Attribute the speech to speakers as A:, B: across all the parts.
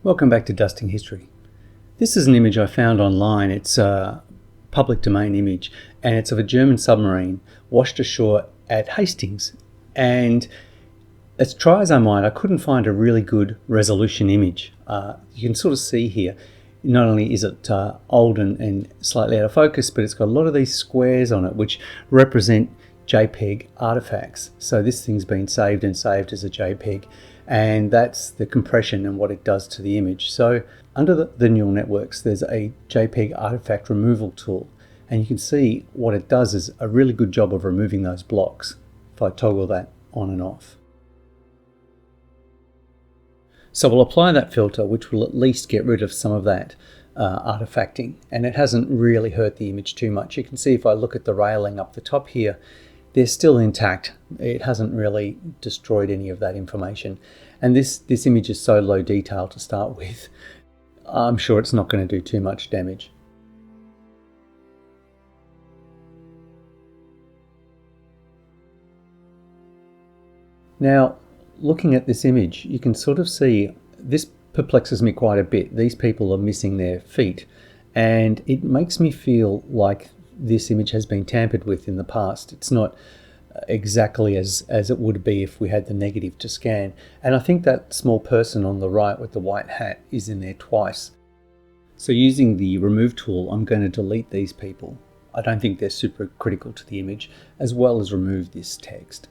A: Welcome back to Dusting History. This is an image I found online. It's a public domain image, and it's of a German submarine washed ashore at Hastings. And as try as I might, I couldn't find a really good resolution image. You can sort of see here, not only is it old and slightly out of focus, but it's got a lot of these squares on it which represent JPEG artifacts. So this thing's been saved as a JPEG, and that's the compression and what it does to the image. So under the neural networks, there's a JPEG artifact removal tool, and you can see what it does is a really good job of removing those blocks if I toggle that on and off. So we'll apply that filter, which will at least get rid of some of that artifacting, and it hasn't really hurt the image too much. You can see if I look at the railing up the top here, they're still intact. It hasn't really destroyed any of that information. And this image is so low detail to start with, I'm sure it's not going to do too much damage. Now, looking at this image, you can sort of see this perplexes me quite a bit. These people are missing their feet, and it makes me feel like this image has been tampered with in the past. It's not exactly as it would be if we had the negative to scan. And I think that small person on the right with the white hat is in there twice. So using the remove tool, I'm going to delete these people. I don't think they're super critical to the image, as well as remove this text.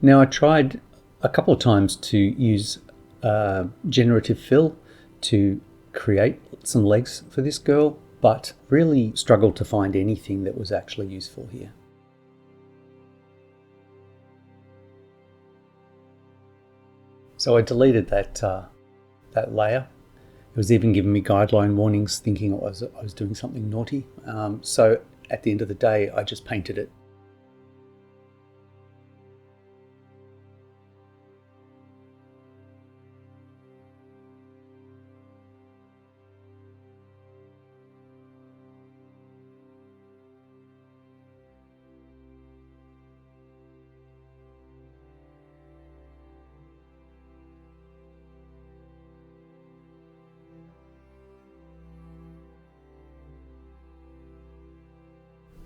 A: Now, I tried a couple of times to use generative fill to create some legs for this girl, but really struggled to find anything that was actually useful here. So I deleted that layer. It was even giving me guideline warnings, thinking I was doing something naughty. So at the end of the day, I just painted it.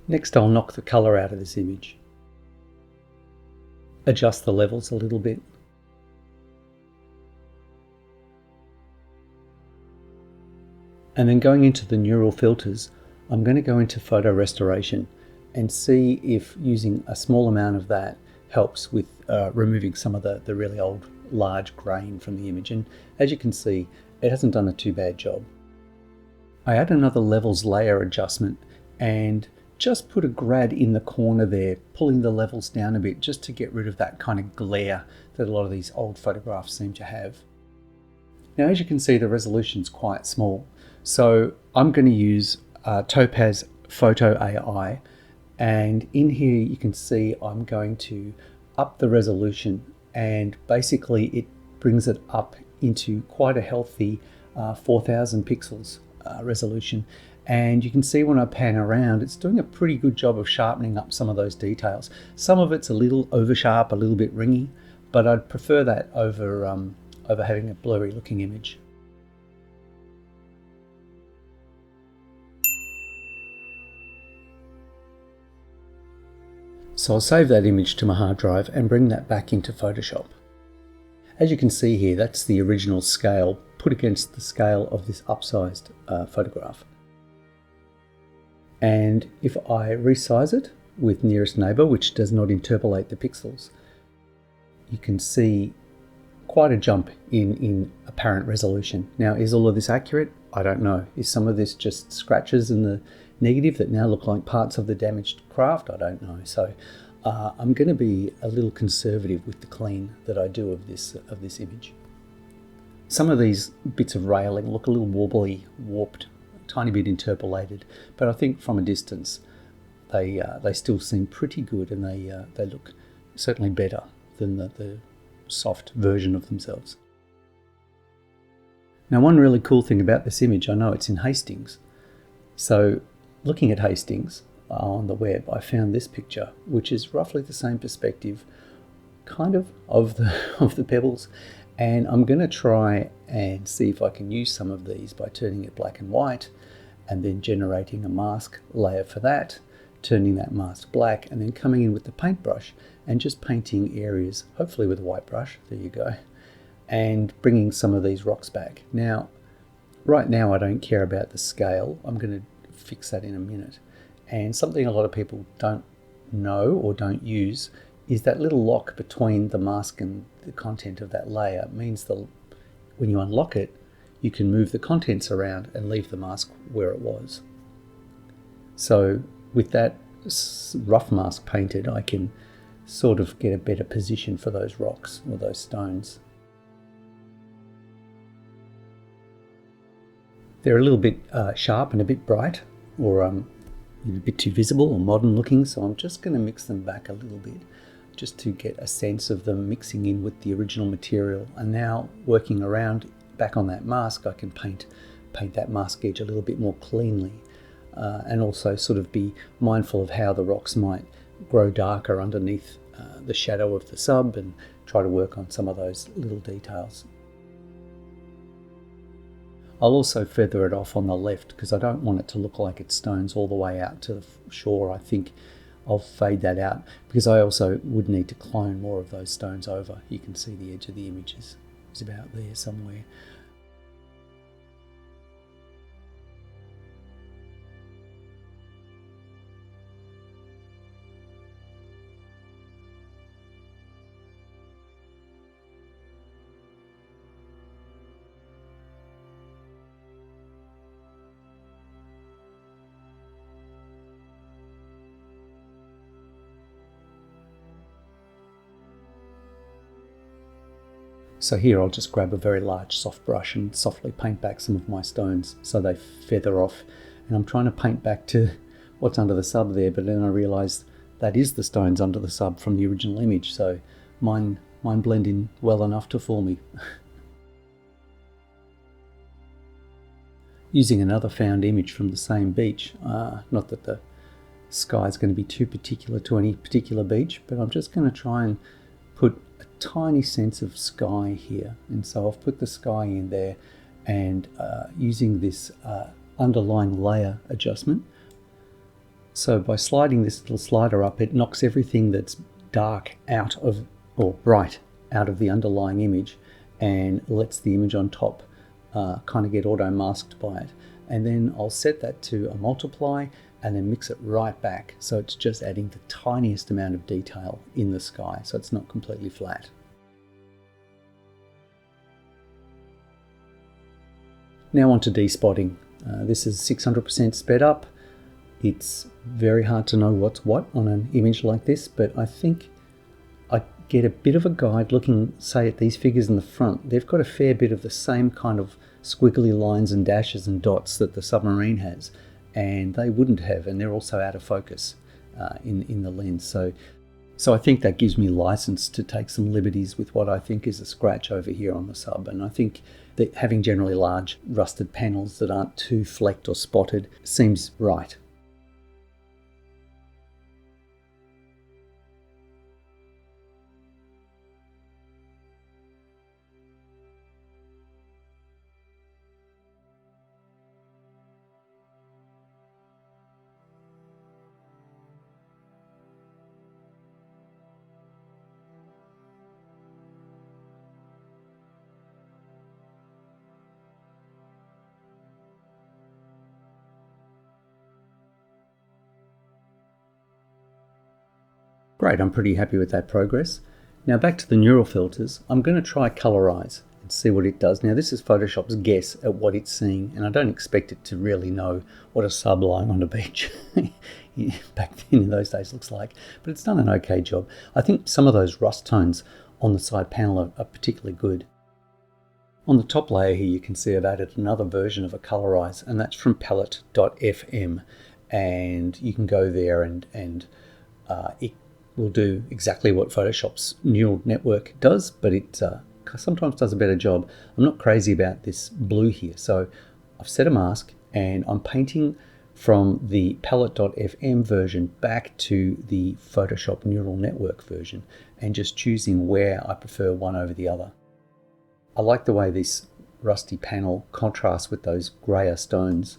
A: Next, I'll knock the color out of this image. Adjust the levels a little bit. And then going into the neural filters, I'm going to go into photo restoration and see if using a small amount of that helps with removing some of the really old large grain from the image. And as you can see, it hasn't done a too bad job. I add another levels layer adjustment and just put a grad in the corner there, pulling the levels down a bit just to get rid of that kind of glare that a lot of these old photographs seem to have. Now, as you can see, the resolution's quite small. So I'm going to use Topaz Photo AI, and in here you can see I'm going to up the resolution, and basically it brings it up into quite a healthy 4000 pixels resolution. And you can see when I pan around, it's doing a pretty good job of sharpening up some of those details. Some of it's a little over sharp, a little bit ringy, but I'd prefer that over having a blurry looking image. So I'll save that image to my hard drive and bring that back into Photoshop. As you can see here, that's the original scale put against the scale of this upsized photograph. And if I resize it with nearest neighbor, which does not interpolate the pixels, you can see quite a jump in apparent resolution. Now, is all of this accurate? I don't know. Is some of this just scratches in the negative that now look like parts of the damaged craft? I don't know. So I'm going to be a little conservative with the clean that I do of this image. Some of these bits of railing look a little wobbly, warped, a tiny bit interpolated, but I think from a distance they still seem pretty good, and they look certainly better than the soft version of themselves. Now, one really cool thing about this image, I know it's in Hastings, so looking at Hastings on the web, I found this picture, which is roughly the same perspective, kind of the pebbles, and I'm going to try and see if I can use some of these by turning it black and white, and then generating a mask layer for that, turning that mask black, and then coming in with the paintbrush and just painting areas, hopefully with a white brush, there you go, and bringing some of these rocks back. Now, right now I don't care about the scale. I'm going to fix that in a minute. And something a lot of people don't know or don't use is that little lock between the mask and the content of that layer. It means that when you unlock it, you can move the contents around and leave the mask where it was. So with that rough mask painted, I can sort of get a better position for those rocks or those stones. They're a little bit sharp and a bit bright, or a bit too visible or modern looking, so I'm just going to mix them back a little bit just to get a sense of them mixing in with the original material. And now working around back on that mask, I can paint that mask edge a little bit more cleanly, and also sort of be mindful of how the rocks might grow darker underneath the shadow of the sub, and try to work on some of those little details. I'll also feather it off on the left because I don't want it to look like it's stones all the way out to the shore. I think I'll fade that out because I also would need to clone more of those stones over. You can see the edge of the image is about there somewhere. So here I'll just grab a very large soft brush and softly paint back some of my stones so they feather off. And I'm trying to paint back to what's under the sub there, but then I realised that is the stones under the sub from the original image, so mine blend in well enough to fool me. Using another found image from the same beach, not that the sky is going to be too particular to any particular beach, but I'm just going to try and put a tiny sense of sky here, and so I've put the sky in there, and using this underlying layer adjustment. So by sliding this little slider up, it knocks everything that's dark out of, or bright out of the underlying image, and lets the image on top kind of get auto masked by it. And then I'll set that to a multiply and then mix it right back, so it's just adding the tiniest amount of detail in the sky, so it's not completely flat. Now on to despotting. This is 600% sped up. It's very hard to know what's what on an image like this, but I think I get a bit of a guide looking, say, at these figures in the front. They've got a fair bit of the same kind of squiggly lines and dashes and dots that the submarine has, and they wouldn't have, and they're also out of focus in the lens. So I think that gives me license to take some liberties with what I think is a scratch over here on the sub, and I think that having generally large rusted panels that aren't too flecked or spotted seems right. Great, I'm pretty happy with that progress. Now back to the neural filters, I'm going to try colorize and see what it does. Now this is Photoshop's guess at what it's seeing, and I don't expect it to really know what a sub lying on the beach back then in those days looks like, but it's done an okay job. I think some of those rust tones on the side panel are particularly good. On the top layer here you can see I've added another version of a colorize, and that's from palette.fm, and you can go there and it will do exactly what Photoshop's neural network does, but it sometimes does a better job. I'm not crazy about this blue here, so I've set a mask and I'm painting from the palette.fm version back to the Photoshop neural network version and just choosing where I prefer one over the other. I like the way this rusty panel contrasts with those grayer stones.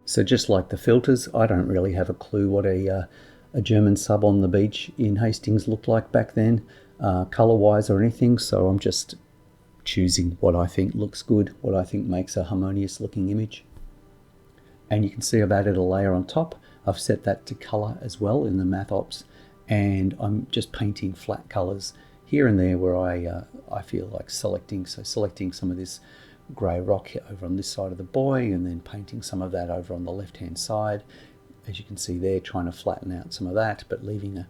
A: So just like the filters, I don't really have a clue what a German sub on the beach in Hastings looked like back then, color-wise or anything, so I'm just choosing what I think looks good, what I think makes a harmonious looking image. And you can see I've added a layer on top. I've set that to color as well in the Math Ops, and I'm just painting flat colors here and there where I feel like selecting. So selecting some of this grey rock over on this side of the buoy and then painting some of that over on the left hand side. As you can see there, trying to flatten out some of that but leaving a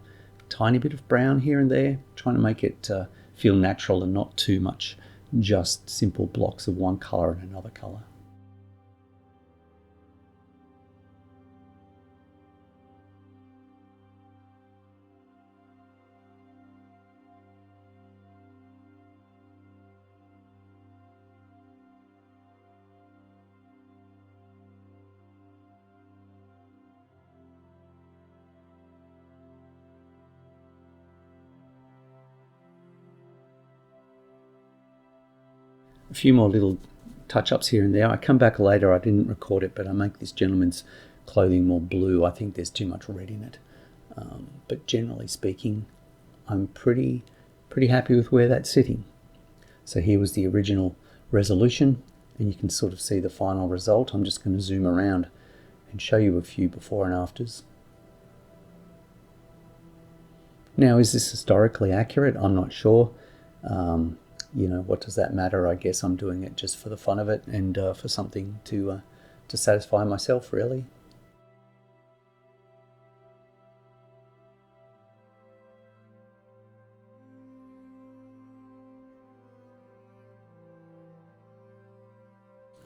A: tiny bit of brown here and there, trying to make it feel natural and not too much just simple blocks of one colour and another colour. A few more little touch-ups here and there. I come back later, I didn't record it, but I make this gentleman's clothing more blue. I think there's too much red in it. But generally speaking, I'm pretty happy with where that's sitting. So here was the original resolution, and you can sort of see the final result. I'm just going to zoom around and show you a few before and afters. Now, is this historically accurate? I'm not sure. You know, what does that matter? I guess I'm doing it just for the fun of it and for something to satisfy myself, really.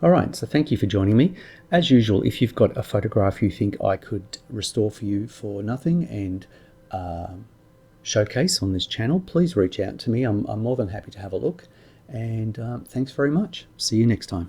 A: Alright, so thank you for joining me. As usual, if you've got a photograph you think I could restore for you for nothing and showcase on this channel, please reach out to me. I'm more than happy to have a look, and thanks very much. See you next time.